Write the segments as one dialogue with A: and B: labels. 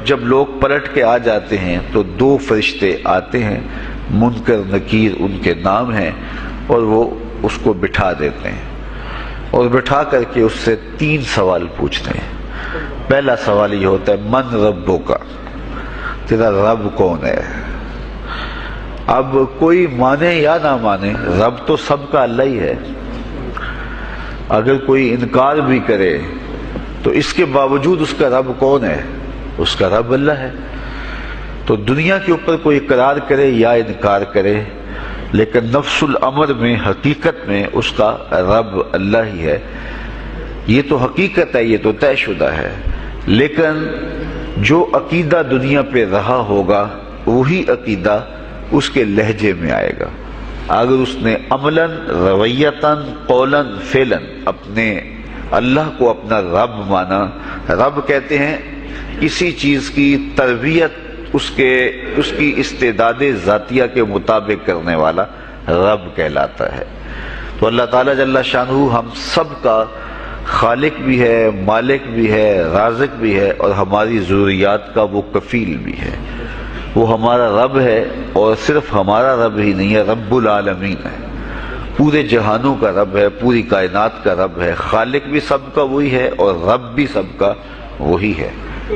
A: جب لوگ پلٹ کے آ جاتے ہیں تو 2 فرشتے آتے ہیں، منکر نکیر ان کے نام ہیں، اور وہ اس کو بٹھا دیتے ہیں اور بٹھا کر کے اس سے 3 سوال پوچھتے ہیں۔ پہلا سوال یہ ہوتا ہے من ربک، تیرا رب کون ہے؟ اب کوئی مانے یا نہ مانے، رب تو سب کا اللہ ہی ہے۔ اگر کوئی انکار بھی کرے تو اس کے باوجود اس کا رب کون ہے؟ اس کا رب اللہ ہے۔ تو دنیا کے اوپر کوئی اقرار کرے یا انکار کرے، لیکن نفس الامر میں، حقیقت میں اس کا رب اللہ ہی ہے۔ یہ تو حقیقت ہے، یہ تو طے شدہ ہے۔ لیکن جو عقیدہ دنیا پہ رہا ہوگا وہی عقیدہ اس کے لہجے میں آئے گا۔ اگر اس نے عملاً، رویتاً، قولاً، فعلاً اپنے اللہ کو اپنا رب مانا، رب کہتے ہیں کسی چیز کی تربیت اس کی استعداد ذاتیہ کے مطابق کرنے والا رب کہلاتا ہے۔ تو اللہ تعالیٰ جل شانہ ہم سب کا خالق بھی ہے، مالک بھی ہے، رازق بھی ہے، اور ہماری ضروریات کا وہ کفیل بھی ہے۔ وہ ہمارا رب ہے، اور صرف ہمارا رب ہی نہیں ہے، رب العالمین ہے، پورے جہانوں کا رب ہے، پوری کائنات کا رب ہے۔ خالق بھی سب کا وہی ہے اور رب بھی سب کا وہی ہے۔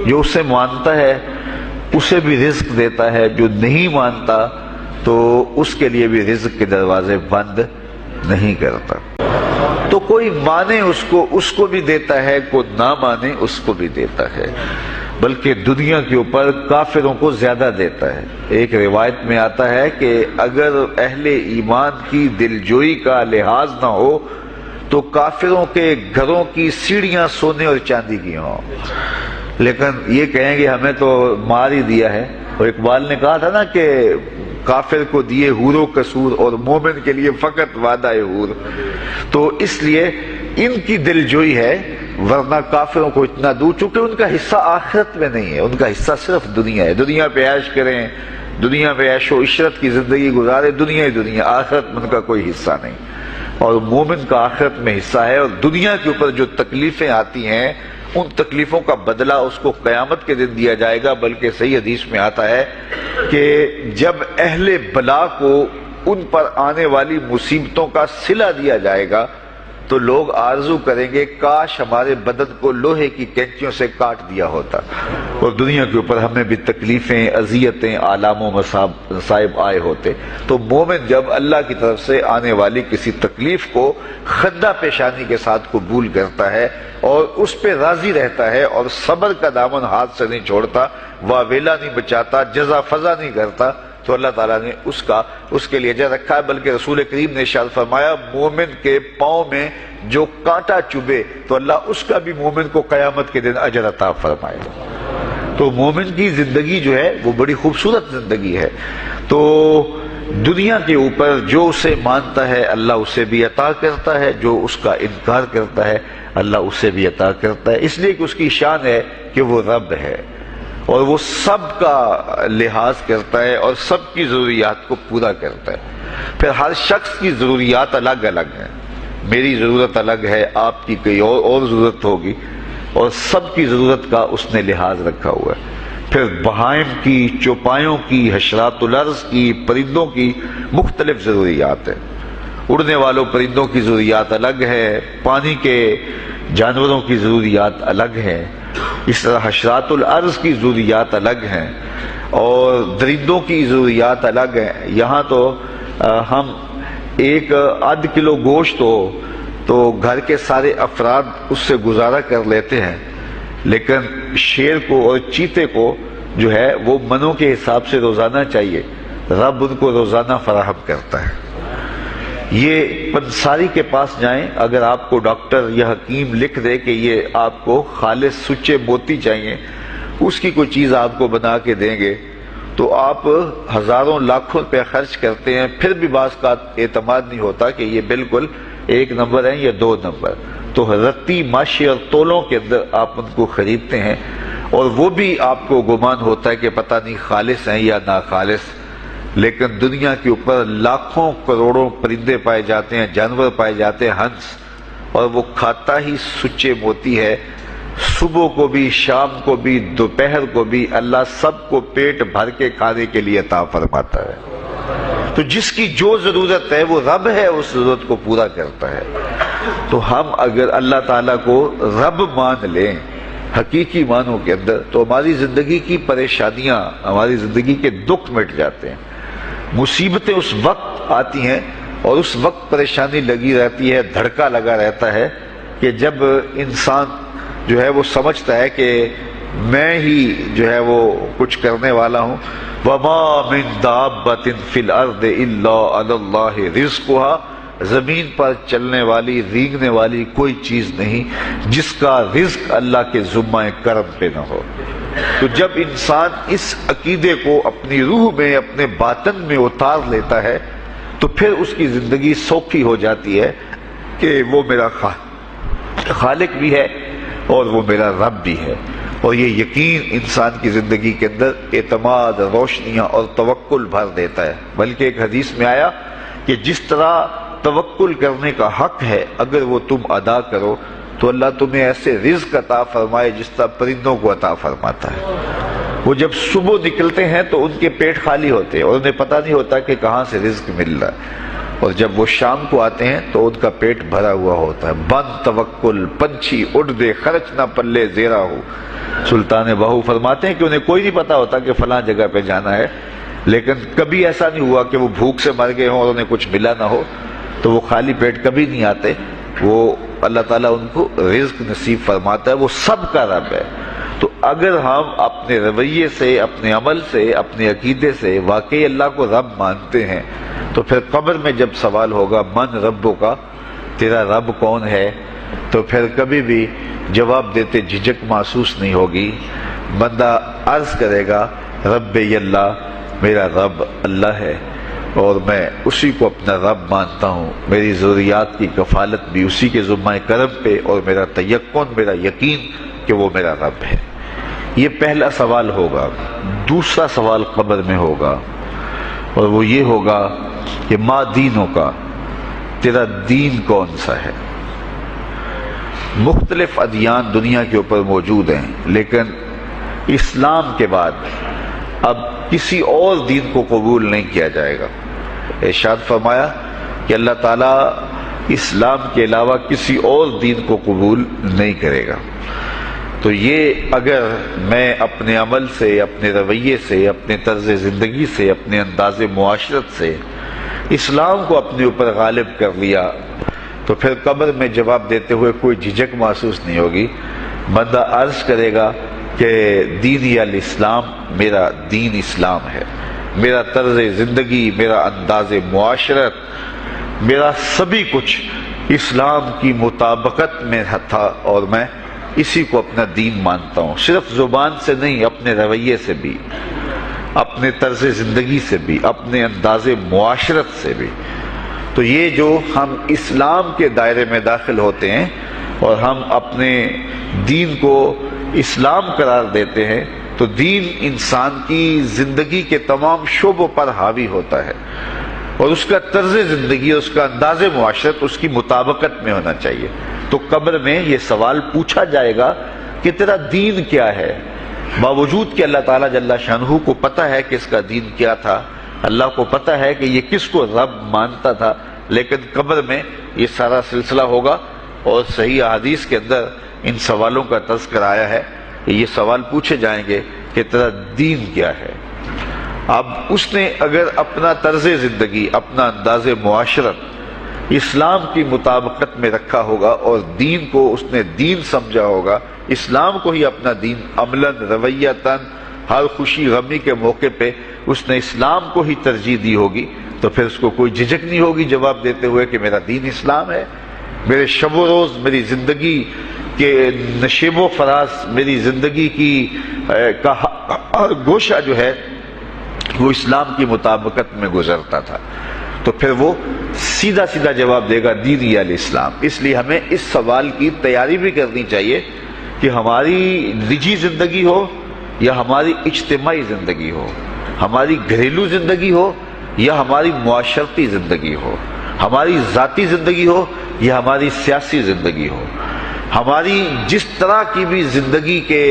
A: جو اسے مانتا ہے اسے بھی رزق دیتا ہے، جو نہیں مانتا تو اس کے لیے بھی رزق کے دروازے بند نہیں کرتا۔ تو کوئی مانے اس کو بھی دیتا ہے، کوئی نہ مانے اس کو بھی دیتا ہے، بلکہ دنیا کے اوپر کافروں کو زیادہ دیتا ہے۔ ایک روایت میں آتا ہے کہ اگر اہل ایمان کی دلجوئی کا لحاظ نہ ہو تو کافروں کے گھروں کی سیڑھیاں سونے اور چاندی کی ہوں، لیکن یہ کہیں گے ہمیں تو مار ہی دیا ہے۔ اور اقبال نے کہا تھا نا کہ کافر کو دیے حور و قصور اور مومن کے لیے فقط وعدہ حور۔ تو اس لیے ان کی دلجوئی ہے، ورنہ کافروں کو اتنا دور، چونکہ ان کا حصہ آخرت میں نہیں ہے، ان کا حصہ صرف دنیا ہے۔ دنیا پہ عیش کریں، دنیا پہ عیش و عشرت کی زندگی گزارے، دنیا ہی دنیا، آخرت میں ان کا کوئی حصہ نہیں۔ اور مومن کا آخرت میں حصہ ہے، اور دنیا کے اوپر جو تکلیفیں آتی ہیں ان تکلیفوں کا بدلہ اس کو قیامت کے دن دیا جائے گا۔ بلکہ صحیح حدیث میں آتا ہے کہ جب اہل بلا کو ان پر آنے والی مصیبتوں کا صلہ دیا جائے گا تو لوگ آرزو کریں گے کاش ہمارے بدن کو لوہے کی کینچیوں سے کاٹ دیا ہوتا، اور دنیا کے اوپر ہمیں بھی تکلیفیں، اذیتیں، آلام و مصائب آئے ہوتے۔ تو مومن جب اللہ کی طرف سے آنے والی کسی تکلیف کو خندہ پیشانی کے ساتھ قبول کرتا ہے اور اس پہ راضی رہتا ہے اور صبر کا دامن ہاتھ سے نہیں چھوڑتا، واویلا نہیں بچاتا، جزا فضا نہیں کرتا، تو اللہ تعالیٰ نے اس کے لیے اجر رکھا ہے۔ بلکہ رسول کریم نے ارشاد فرمایا مومن کے پاؤں میں جو کانٹا چبھے تو اللہ اس کا بھی مومن کو قیامت کے دن اجر عطا فرمائے۔ تو مومن کی زندگی جو ہے وہ بڑی خوبصورت زندگی ہے۔ تو دنیا کے اوپر جو اسے مانتا ہے اللہ اسے بھی عطا کرتا ہے، جو اس کا انکار کرتا ہے اللہ اسے بھی عطا کرتا ہے، اس لیے کہ اس کی شان ہے کہ وہ رب ہے اور وہ سب کا لحاظ کرتا ہے اور سب کی ضروریات کو پورا کرتا ہے۔ پھر ہر شخص کی ضروریات الگ الگ ہیں، میری ضرورت الگ ہے، آپ کی کوئی اور ضرورت ہوگی، اور سب کی ضرورت کا اس نے لحاظ رکھا ہوا ہے۔ پھر بہائم کی، چوپایوں کی، حشرات الارض کی، پرندوں کی مختلف ضروریات ہیں۔ اڑنے والوں پرندوں کی ضروریات الگ ہے، پانی کے جانوروں کی ضروریات الگ ہیں، اس طرح حشرات الارض کی ضروریات الگ ہیں اور درندوں کی ضروریات الگ ہیں۔ یہاں تو ہم ایک آدھ کلو گوشت ہو تو گھر کے سارے افراد اس سے گزارا کر لیتے ہیں، لیکن شیر کو اور چیتے کو جو ہے وہ منوں کے حساب سے روزانہ چاہیے، رب ان کو روزانہ فراہم کرتا ہے۔ یہ پنساری کے پاس جائیں، اگر آپ کو ڈاکٹر یا حکیم لکھ دے کہ یہ آپ کو خالص سچے موتی چاہیے، اس کی کوئی چیز آپ کو بنا کے دیں گے تو آپ ہزاروں لاکھوں روپے خرچ کرتے ہیں، پھر بھی بعض کا اعتماد نہیں ہوتا کہ یہ بالکل 1 نمبر ہے یا 2 نمبر۔ تو رتی، ماشی اور تولوں کے اندر آپ ان کو خریدتے ہیں، اور وہ بھی آپ کو گمان ہوتا ہے کہ پتہ نہیں خالص ہیں یا ناخالص، لیکن دنیا کے اوپر لاکھوں کروڑوں پرندے پائے جاتے ہیں، جانور پائے جاتے ہیں، ہنس، اور وہ کھاتا ہی سچے موتی ہے۔ صبح کو بھی، شام کو بھی، دوپہر کو بھی اللہ سب کو پیٹ بھر کے کھانے کے لیے عطا فرماتا ہے۔ تو جس کی جو ضرورت ہے وہ رب ہے، اس ضرورت کو پورا کرتا ہے۔ تو ہم اگر اللہ تعالیٰ کو رب مان لیں حقیقی معنوں کے اندر، تو ہماری زندگی کی پریشانیاں، ہماری زندگی کے دکھ مٹ جاتے ہیں۔ مصیبتیں اس وقت آتی ہیں اور اس وقت پریشانی لگی رہتی ہے، دھڑکا لگا رہتا ہے کہ جب انسان جو ہے وہ سمجھتا ہے کہ میں ہی جو ہے وہ کچھ کرنے والا ہوں۔ وَمَا مِن دَابَّةٍ فِي الْأَرْضِ إِلَّا عَلَى اللَّهِ رِزْقُهَا، زمین پر چلنے والی، رینگنے والی کوئی چیز نہیں جس کا رزق اللہ کے ذمہ کرم پہ نہ ہو۔ تو جب انسان اس عقیدے کو اپنی روح میں، اپنے باطن میں اتار لیتا ہے، تو پھر اس کی زندگی سوکھی ہو جاتی ہے کہ وہ میرا خالق بھی ہے اور وہ میرا رب بھی ہے۔ اور یہ یقین انسان کی زندگی کے اندر اعتماد، روشنیاں اور توکل بھر دیتا ہے۔ بلکہ ایک حدیث میں آیا کہ جس طرح توکل کرنے کا حق ہے اگر وہ تم ادا کرو تو اللہ تمہیں ایسے رزق عطا فرمائے جس طرح پرندوں کو عطا فرماتا ہے۔ وہ جب صبح نکلتے ہیں تو ان کے پیٹ خالی ہوتے ہیں اور انہیں پتہ نہیں ہوتا کہ کہاں سے رزق مل رہا ہے، اور جب وہ شام کو آتے ہیں تو ان کا پیٹ بھرا ہوا ہوتا ہے۔ بند توکل پنچھی اڑ دے، خرچ نہ پلے زیرا ہو۔ سلطان بہو فرماتے ہیں کہ انہیں کوئی نہیں پتا ہوتا کہ فلاں جگہ پہ جانا ہے، لیکن کبھی ایسا نہیں ہوا کہ وہ بھوک سے مر گئے ہوں اور انہیں کچھ ملا نہ ہو، تو وہ خالی پیٹ کبھی نہیں آتے۔ وہ اللہ تعالیٰ ان کو رزق نصیب فرماتا ہے، وہ سب کا رب ہے۔ تو اگر ہم اپنے رویے سے، اپنے عمل سے، اپنے عقیدے سے واقعی اللہ کو رب مانتے ہیں، تو پھر قبر میں جب سوال ہوگا من ربو کا، تیرا رب کون ہے، تو پھر کبھی بھی جواب دیتے جھجک محسوس نہیں ہوگی۔ بندہ عرض کرے گا رب اللہ، میرا رب اللہ ہے اور میں اسی کو اپنا رب مانتا ہوں، میری ضروریات کی کفالت بھی اسی کے ذمہ کرم پہ، اور میرا تیقن، میرا یقین کہ وہ میرا رب ہے۔ یہ پہلا سوال ہوگا۔ دوسرا سوال قبر میں ہوگا اور وہ یہ ہوگا کہ ما دینوں کا، تیرا دین کون سا ہے؟ مختلف ادیان دنیا کے اوپر موجود ہیں، لیکن اسلام کے بعد اب کسی اور دین کو قبول نہیں کیا جائے گا۔ ارشاد فرمایا کہ اللہ تعالیٰ اسلام کے علاوہ کسی اور دین کو قبول نہیں کرے گا۔ تو یہ اگر میں اپنے عمل سے، اپنے رویے سے، اپنے طرز زندگی سے، اپنے انداز معاشرت سے اسلام کو اپنے اوپر غالب کر لیا، تو پھر قبر میں جواب دیتے ہوئے کوئی جھجک محسوس نہیں ہوگی۔ بندہ عرض کرے گا کہ دینی الاسلام، میرا دین اسلام ہے، میرا طرز زندگی، میرا انداز معاشرت، میرا سبھی کچھ اسلام کی مطابقت میں تھا اور میں اسی کو اپنا دین مانتا ہوں۔ صرف زبان سے نہیں، اپنے رویے سے بھی، اپنے طرز زندگی سے بھی، اپنے انداز معاشرت سے بھی۔ تو یہ جو ہم اسلام کے دائرے میں داخل ہوتے ہیں اور ہم اپنے دین کو اسلام قرار دیتے ہیں، تو دین انسان کی زندگی کے تمام شعبوں پر حاوی ہوتا ہے، اور اس کا طرز زندگی، اس کا انداز معاشرت اس کی مطابقت میں ہونا چاہیے۔ تو قبر میں یہ سوال پوچھا جائے گا کہ تیرا دین کیا ہے، باوجود کہ اللہ تعالیٰ جل شانہ کو پتہ ہے کہ اس کا دین کیا تھا، اللہ کو پتہ ہے کہ یہ کس کو رب مانتا تھا، لیکن قبر میں یہ سارا سلسلہ ہوگا، اور صحیح احادیث کے اندر ان سوالوں کا تذکر آیا ہے کہ یہ سوال پوچھے جائیں گے کہ تیرا دین کیا ہے۔ اب اس نے اگر اپنا طرز زندگی، اپنا انداز معاشرت اسلام کی مطابقت میں رکھا ہوگا اور دین کو اس نے دین سمجھا ہوگا، اسلام کو ہی اپنا دین عملاً، رویتاً، ہر خوشی غمی کے موقع پہ اس نے اسلام کو ہی ترجیح دی ہوگی، تو پھر اس کو کوئی جھجک نہیں ہوگی جواب دیتے ہوئے کہ میرا دین اسلام ہے، میرے شب و روز، میری زندگی کے نشیب و فراز، میری زندگی کی کا گوشہ جو ہے وہ اسلام کی مطابقت میں گزرتا تھا۔ تو پھر وہ سیدھا سیدھا جواب دے گا دینی الاسلام۔ اس لیے ہمیں اس سوال کی تیاری بھی کرنی چاہیے کہ ہماری نجی زندگی ہو یا ہماری اجتماعی زندگی ہو، ہماری گھریلو زندگی ہو یا ہماری معاشرتی زندگی ہو، ہماری ذاتی زندگی ہو یا ہماری سیاسی زندگی ہو، ہماری جس طرح کی بھی زندگی کے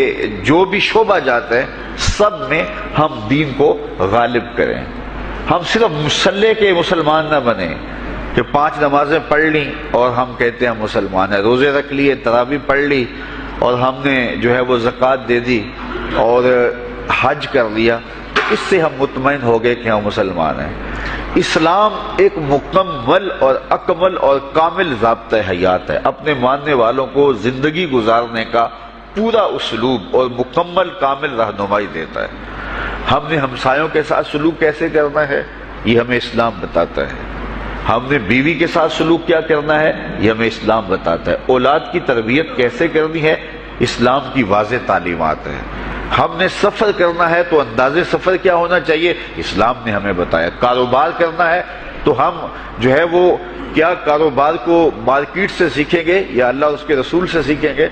A: جو بھی شعبہ جاتے ہیں سب میں ہم دین کو غالب کریں. ہم صرف مسلح کے مسلمان نہ بنیں کہ 5 نمازیں پڑھ لیں اور ہم کہتے ہیں مسلمان ہیں، روزے رکھ لیے، تراویح پڑھ لی اور ہم نے جو ہے وہ زکوٰۃ دے دی اور حج کر لیا، تو اس سے ہم مطمئن ہو گئے کہ ہم مسلمان ہیں. اسلام ایک مکمل اور اکمل اور کامل ضابطہ حیات ہے، اپنے ماننے والوں کو زندگی گزارنے کا پورا اسلوب اور مکمل کامل رہنمائی دیتا ہے. ہم نے ہمسایوں کے ساتھ سلوک کیسے کرنا ہے یہ ہمیں اسلام بتاتا ہے. ہم نے بیوی کے ساتھ سلوک کیا کرنا ہے یہ ہمیں اسلام بتاتا ہے. اولاد کی تربیت کیسے کرنی ہے اسلام کی واضح تعلیمات ہیں. ہم نے سفر کرنا ہے تو انداز سفر کیا ہونا چاہیے اسلام نے ہمیں بتایا. کاروبار کرنا ہے تو ہم جو ہے وہ کیا کاروبار کو مارکیٹ سے سیکھیں گے یا اللہ اور اس کے رسول سے سیکھیں گے،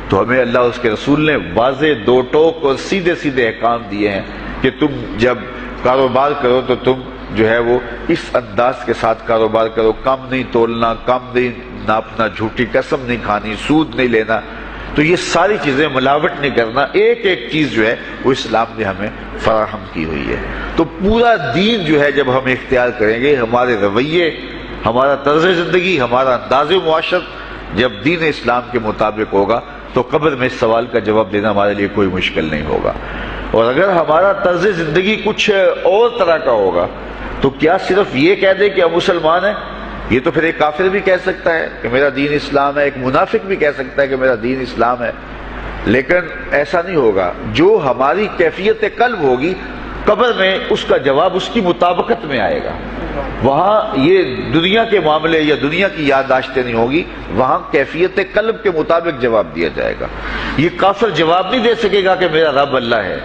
A: تو ہمیں اللہ اور اس کے رسول نے واضح 2 ٹوک اور سیدھے سیدھے احکام دیے ہیں کہ تم جب کاروبار کرو تو تم جو ہے وہ اس انداز کے ساتھ کاروبار کرو، کم نہیں تولنا، کم نہیں ناپنا، جھوٹی قسم نہیں کھانی، سود نہیں لینا. تو یہ ساری چیزیں ملاوٹ نہیں کرنا، ایک ایک چیز جو ہے وہ اسلام نے ہمیں فراہم کی ہوئی ہے. تو پورا دین جو ہے جب ہم اختیار کریں گے، ہمارے رویے، ہمارا طرز زندگی، ہمارا انداز معاشرت جب دین اسلام کے مطابق ہوگا تو قبر میں اس سوال کا جواب دینا ہمارے لیے کوئی مشکل نہیں ہوگا. اور اگر ہمارا طرز زندگی کچھ اور طرح کا ہوگا تو کیا صرف یہ کہہ دے کہ ہم مسلمان ہیں؟ یہ تو پھر ایک کافر بھی کہہ سکتا ہے کہ میرا دین اسلام ہے، ایک منافق بھی کہہ سکتا ہے کہ میرا دین اسلام ہے. لیکن ایسا نہیں ہوگا. جو ہماری کیفیت قلب ہوگی قبر میں اس کا جواب اس کی مطابقت میں آئے گا. وہاں یہ دنیا کے معاملے یا دنیا کی یادداشتیں نہیں ہوگی، وہاں کیفیت قلب کے مطابق جواب دیا جائے گا. یہ کافر جواب نہیں دے سکے گا کہ میرا رب اللہ ہے،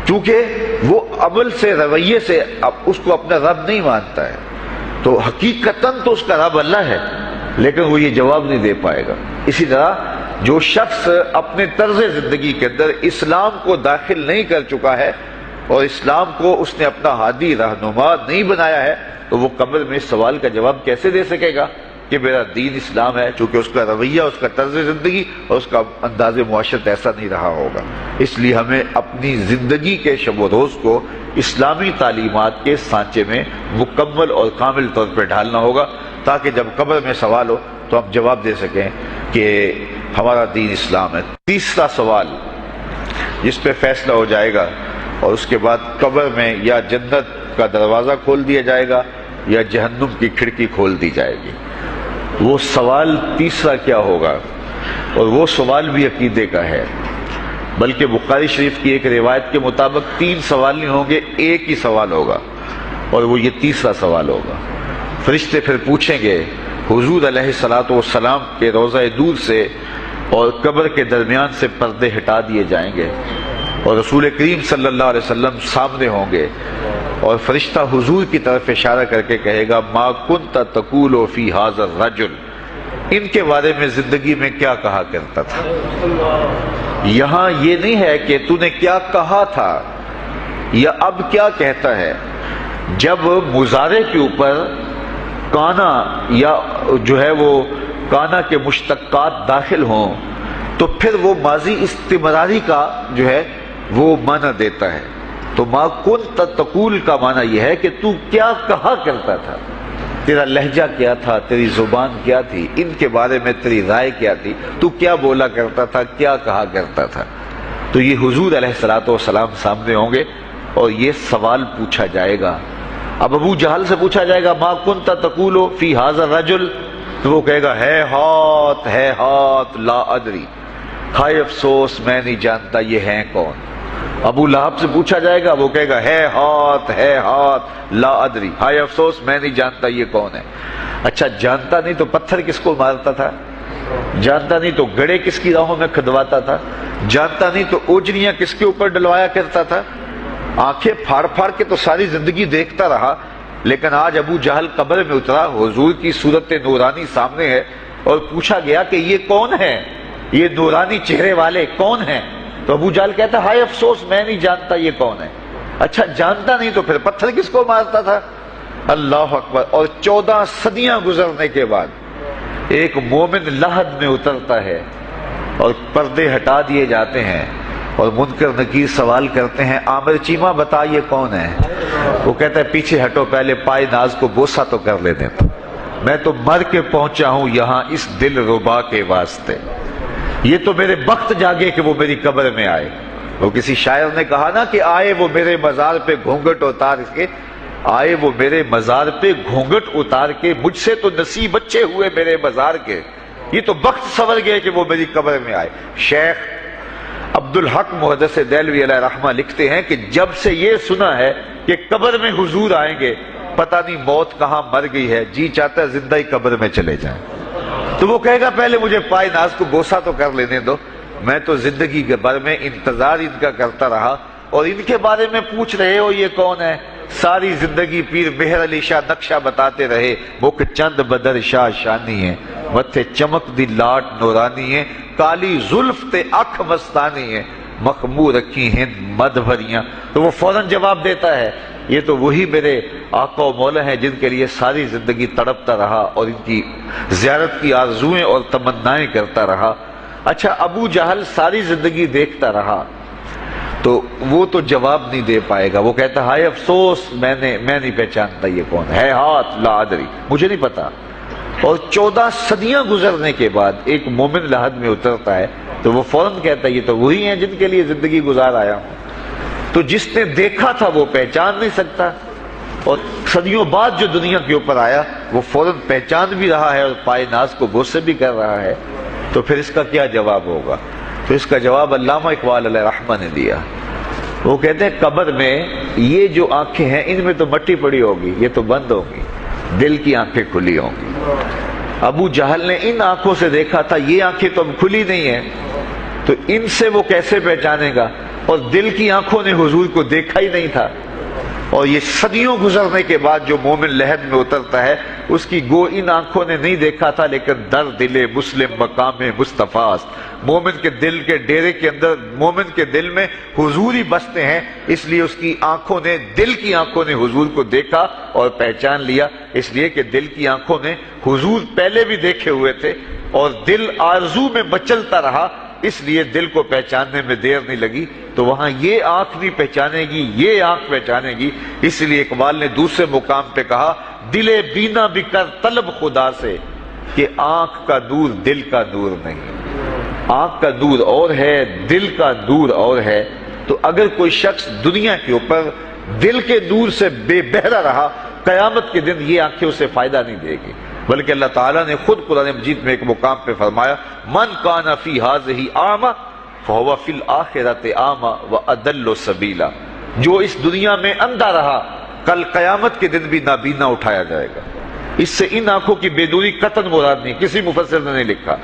A: کیونکہ وہ عمل سے رویے سے اس کو اپنا رب نہیں مانتا ہے. تو حقیقتاً تو اس کا رب اللہ ہے لیکن وہ یہ جواب نہیں دے پائے گا. اسی طرح جو شخص اپنے طرز زندگی کے اندر اسلام کو داخل نہیں کر چکا ہے اور اسلام کو اس نے اپنا ہادی رہنما نہیں بنایا ہے تو وہ قبر میں اس سوال کا جواب کیسے دے سکے گا کہ میرا دین اسلام ہے، چونکہ اس کا رویہ، اس کا طرز زندگی اور اس کا انداز معاشرت ایسا نہیں رہا ہوگا. اس لیے ہمیں اپنی زندگی کے شب و روز کو اسلامی تعلیمات کے سانچے میں مکمل اور کامل طور پہ ڈھالنا ہوگا تاکہ جب قبر میں سوال ہو تو ہم جواب دے سکیں کہ ہمارا دین اسلام ہے. تیسرا سوال جس پہ فیصلہ ہو جائے گا اور اس کے بعد قبر میں یا جنت کا دروازہ کھول دیا جائے گا یا جہنم کی کھڑکی کھول دی جائے گی. وہ سوال تیسرا کیا ہوگا؟ اور وہ سوال بھی عقیدے کا ہے، بلکہ بخاری شریف کی ایک روایت کے مطابق 3 سوال نہیں ہوں گے، ایک ہی سوال ہوگا اور وہ یہ تیسرا سوال ہوگا. فرشتے پھر پوچھیں گے حضور علیہ الصلوۃ والسلام کے روضہ دور سے اور قبر کے درمیان سے پردے ہٹا دیے جائیں گے اور رسول کریم صلی اللہ علیہ وسلم سامنے ہوں گے اور فرشتہ حضور کی طرف اشارہ کر کے کہے گا ما کنت تقول فی ھذا الرجل، ان کے بارے میں زندگی میں کیا کہا کرتا تھا. یہاں یہ نہیں ہے کہ تو نے کیا کہا تھا یا اب کیا کہتا ہے. جب مضارع کے اوپر کانا یا جو ہے وہ کانا کے مشتقات داخل ہوں تو پھر وہ ماضی استمراری کا جو ہے وہ معنی دیتا ہے. تو ما کنت تقول کا معنی یہ ہے کہ تو کیا کہا کرتا تھا، تیرا لہجہ کیا تھا، تیری زبان کیا تھی، ان کے بارے میں تیری رائے کیا تھی، تو کیا بولا کرتا تھا، کیا کہا کرتا تھا. تو یہ حضور علیہ الصلوۃ والسلام سامنے ہوں گے اور یہ سوال پوچھا جائے گا. اب ابو جہل سے پوچھا جائے گا ما کنت تقول فی ھذا الرجل، تو وہ کہے گا ہے ہاتھ لا ادری، ہائے افسوس میں نہیں جانتا یہ ہیں کون. ابو لہب سے پوچھا جائے گا، وہ کہے گا ہے ہاتھ لا ادری، ہائے افسوس میں نہیں جانتا یہ کون ہے. اچھا جانتا نہیں تو پتھر کس کو مارتا تھا، جانتا نہیں تو گڑے کس کی راہوں میں کھدواتا تھا، جانتا نہیں تو اوجریاں کس کے اوپر ڈلوایا کرتا تھا. آنکھیں پھاڑ پھاڑ کے تو ساری زندگی دیکھتا رہا، لیکن آج ابو جہل قبر میں اترا، حضور کی صورت نورانی سامنے ہے اور پوچھا گیا کہ یہ کون ہے، یہ نورانی چہرے والے کون ہیں. تو ابو جہل کہتا ہائے افسوس میں نہیں جانتا یہ کون ہے. اچھا جانتا نہیں تو پھر پتھر کس کو مارتا تھا. اللہ اکبر. اور 14 صدیاں گزرنے کے بعد ایک مومن لحد میں اترتا ہے اور پردے ہٹا دیے جاتے ہیں اور منکر نکیر سوال کرتے ہیں عامر چیمہ بتا یہ کون ہے؟ وہ کہتا ہے پیچھے ہٹو، پہلے پائے ناز کو بوسہ تو کر لینے تو، میں تو مر کے پہنچا ہوں یہاں اس دل ربا کے واسطے، یہ تو میرے بخت جاگے کہ وہ میری قبر میں آئے۔ وہ کسی شاعر نے کہا نا کہ آئے وہ میرے مزار پہ گھونگھٹ اتار کے، آئے وہ میرے مزار پہ گھونگھٹ اتار کے، مجھ سے تو نصیب اچھے ہوئے میرے مزار کے، یہ تو بخت سنور گئے کہ وہ میری قبر میں آئے۔ شیخ عبدالحق محدث دہلوی علیہ رحمہ لکھتے ہیں کہ جب سے یہ سنا ہے کہ قبر میں حضور آئیں گے، پتہ نہیں موت کہاں مر گئی ہے، جی چاہتا ہے زندہ ہی قبر میں چلے جائیں۔ تو وہ کہے گا پہلے مجھے پائے ناز کو بوسہ تو کر لینے دو، میں تو زندگی کے بھر میں انتظار ان کا کرتا رہا، اور ان کے بارے میں پوچھ رہے ہو یہ کون ہے؟ ساری زندگی پیر مہر علی شاہ نقشہ بتاتے رہے، مکھ چند بدر شاہ شانی ہے، متھے چمک دی لاٹ نورانی ہے، کالی زلف تے اکھ مستانی ہے، مخمور رکھی ہند مد بھریاں۔ تو وہ فوراً جواب دیتا ہے یہ تو وہی میرے آقا و مولا ہیں جن کے لیے ساری زندگی تڑپتا رہا اور ان کی زیارت کی آرزوئیں اور تمنائیں کرتا رہا۔ اچھا ابو جہل ساری زندگی دیکھتا رہا تو وہ تو جواب نہیں دے پائے گا، وہ کہتا ہائے افسوس میں نہیں پہچانتا یہ کون ہے، ہاتھ لا ادری، مجھے نہیں پتا۔ اور 14 صدیاں گزرنے کے بعد ایک مومن لحد میں اترتا ہے تو وہ فوراً کہتا ہے یہ تو وہی ہیں جن کے لیے زندگی گزار آیا ہوں۔ تو جس نے دیکھا تھا وہ پہچان نہیں سکتا، اور صدیوں بعد جو دنیا کے اوپر آیا وہ فوراً پہچان بھی رہا ہے اور پائے ناز کو بوسے بھی کر رہا ہے، تو پھر اس کا کیا جواب ہوگا؟ تو اس کا جواب علامہ اقبال علیہ رحمہ نے دیا۔ وہ کہتے ہیں قبر میں یہ جو آنکھیں ہیں ان میں تو مٹی پڑی ہوگی، یہ تو بند ہوگی، دل کی آنکھیں کھلی ہوں گی۔ ابو جہل نے ان آنکھوں سے دیکھا تھا، یہ آنکھیں تو اب کھلی نہیں ہیں، تو ان سے وہ کیسے پہچانے گا؟ اور دل کی آنکھوں نے حضور کو دیکھا ہی نہیں تھا۔ اور یہ صدیوں گزرنے کے بعد جو مومن لحد میں اترتا ہے اس کی گو ان آنکھوں نے نہیں دیکھا تھا، لیکن در دل مسلم مقام مصطفیٰ است، مومن کے دل کے ڈیرے کے اندر مومن کے دل میں حضور ہی بستے ہیں، اس لیے اس کی آنکھوں نے، دل کی آنکھوں نے حضور کو دیکھا اور پہچان لیا، اس لیے کہ دل کی آنکھوں نے حضور پہلے بھی دیکھے ہوئے تھے اور دل آرزو میں مچلتا رہا، اس لیے دل کو پہچاننے میں دیر نہیں لگی۔ تو وہاں یہ آنکھ نہیں پہچانے گی، یہ آنکھ پہچانے گی، اس لیے اقبال نے دوسرے مقام پہ کہا دل بینا بھی کر طلب خدا سے کہ آنکھ کا نور دل کا نور نہیں، آنکھ کا نور اور ہے، دل کا نور اور ہے۔ تو اگر کوئی شخص دنیا کے اوپر دل کے نور سے بے بہرا رہا، قیامت کے دن یہ آنکھیں اسے فائدہ نہیں دے گی، بلکہ اللہ تعالیٰ نے خود قرآن مجید میں ایک مقام پہ فرمایا من کان فی ہذہ اعمی فہو فی الآخرۃ اعمی واضل سبیلا، جو اس دنیا میں اندھا رہا کل قیامت کے دن بھی نابینا اٹھایا جائے گا۔ اس سے ان آنکھوں کی بے نوری قطعاً مراد نہیں، کسی مفسر نے نہیں لکھا،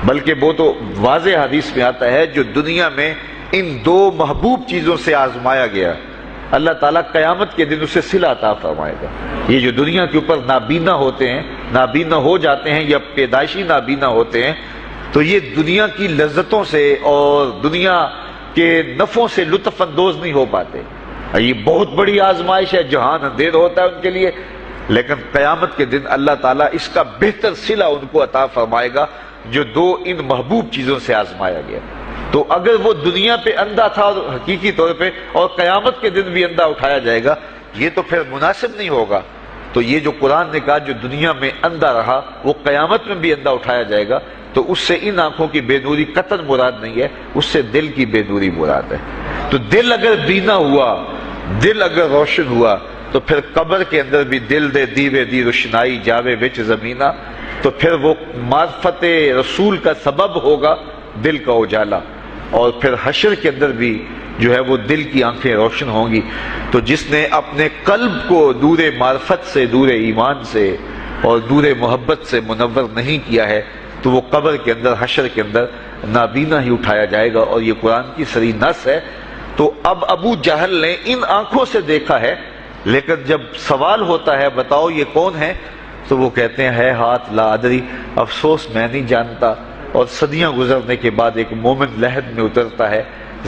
A: بلکہ وہ تو واضح حدیث میں آتا ہے جو دنیا میں ان دو محبوب چیزوں سے آزمایا گیا، اللہ تعالیٰ قیامت کے دن اسے صلہ عطا فرمائے گا۔ یہ جو دنیا کے اوپر نابینا ہوتے ہیں، نابینا ہو جاتے ہیں یا پیدائشی نابینا ہوتے ہیں، تو یہ دنیا کی لذتوں سے اور دنیا کے نفعوں سے لطف اندوز نہیں ہو پاتے، یہ بہت بڑی آزمائش ہے، جہان اندھیر ہوتا ہے ان کے لیے، لیکن قیامت کے دن اللہ تعالیٰ اس کا بہتر صلہ ان کو عطا فرمائے گا جو دو ان محبوب چیزوں سے آزمایا گیا۔ تو اگر وہ دنیا پہ اندھا تھا اور حقیقی طور پہ، اور قیامت کے دن بھی اندھا اٹھایا جائے گا، یہ تو پھر مناسب نہیں ہوگا۔ تو یہ جو قرآن نے کہا جو دنیا میں اندھا رہا وہ قیامت میں بھی اندھا اٹھایا جائے گا، تو اس سے ان آنکھوں کی بے نوری قطعاً مراد نہیں ہے، اس سے دل کی بے نوری مراد ہے۔ تو دل اگر بینا ہوا، دل اگر روشن ہوا، تو پھر قبر کے اندر بھی دل دے دیوے دی روشنائی جاوے وچ زمینہ، تو پھر وہ معرفت رسول کا سبب ہوگا دل کا اجالا، اور پھر حشر کے اندر بھی جو ہے وہ دل کی آنکھیں روشن ہوں گی۔ تو جس نے اپنے قلب کو نور معرفت سے، نور ایمان سے اور نور محبت سے منور نہیں کیا ہے، تو وہ قبر کے اندر، حشر کے اندر نابینا ہی اٹھایا جائے گا، اور یہ قرآن کی صریح نص ہے۔ تو اب ابو جہل نے ان آنکھوں سے دیکھا ہے، لیکن جب سوال ہوتا ہے بتاؤ یہ کون ہے، تو وہ کہتے ہیں ہے ہاتھ لا ادری، افسوس میں نہیں جانتا۔ اور صدیاں گزرنے کے بعد ایک مومن لحد میں اترتا ہے،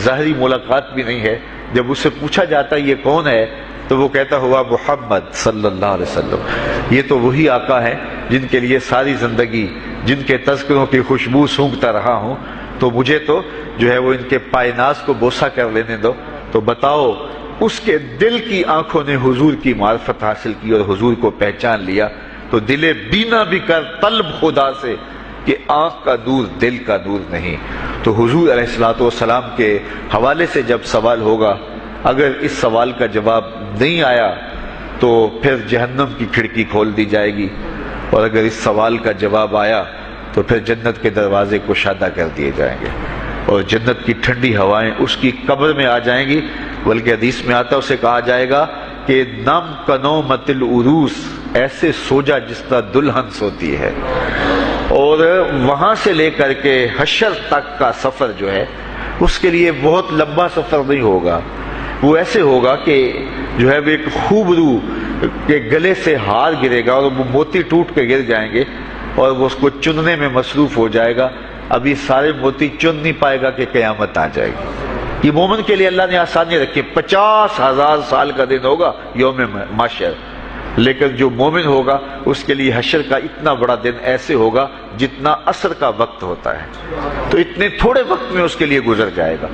A: ظاہری ملاقات بھی نہیں ہے، جب اسے پوچھا جاتا ہے یہ کون ہے، تو وہ کہتا ہوا محمد صلی اللہ علیہ وسلم، یہ تو وہی آقا ہے جن کے لیے ساری زندگی جن کے تذکروں کی خوشبو سونگھتا رہا ہوں، تو مجھے تو جو ہے وہ ان کے پائے ناز کو بوسہ کر لینے دو۔ تو بتاؤ، اس کے دل کی آنکھوں نے حضور کی معرفت حاصل کی اور حضور کو پہچان لیا، تو دل بینا بھی کر طلب خدا سے کہ آنکھ کا نور دل کا نور نہیں۔ تو حضور علیہ السلام کے حوالے سے جب سوال ہوگا، اگر اس سوال کا جواب نہیں آیا تو پھر جہنم کی کھڑکی کھول دی جائے گی، اور اگر اس سوال کا جواب آیا تو پھر جنت کے دروازے کشادہ کر دیے جائیں گے، اور جنت کی ٹھنڈی ہوائیں اس کی قبر میں آ جائیں گی۔ بلکہ حدیث میں آتا ہے، اسے کہا جائے گا کہ نم کنومت العروس، ایسے سو جا جس طرح دلہن سوتی ہے۔ اور وہاں سے لے کر کے حشر تک کا سفر جو ہے اس کے لیے بہت لمبا سفر نہیں ہوگا، وہ ایسے ہوگا کہ جو ہے وہ ایک خوبرو کے گلے سے ہار گرے گا اور وہ موتی ٹوٹ کے گر جائیں گے، اور وہ اس کو چننے میں مصروف ہو جائے گا۔ ابھی سارے موتی چن نہیں پائے گا کہ قیامت آ جائے گی۔ یہ مومن کے لیے اللہ نے آسانی رکھی، 50,000 سال کا دن ہوگا یوم محشر، لیکن جو مومن ہوگا اس کے لیے حشر کا اتنا بڑا دن ایسے ہوگا جتنا عصر کا وقت ہوتا ہے، تو اتنے تھوڑے وقت میں اس کے لیے گزر جائے گا۔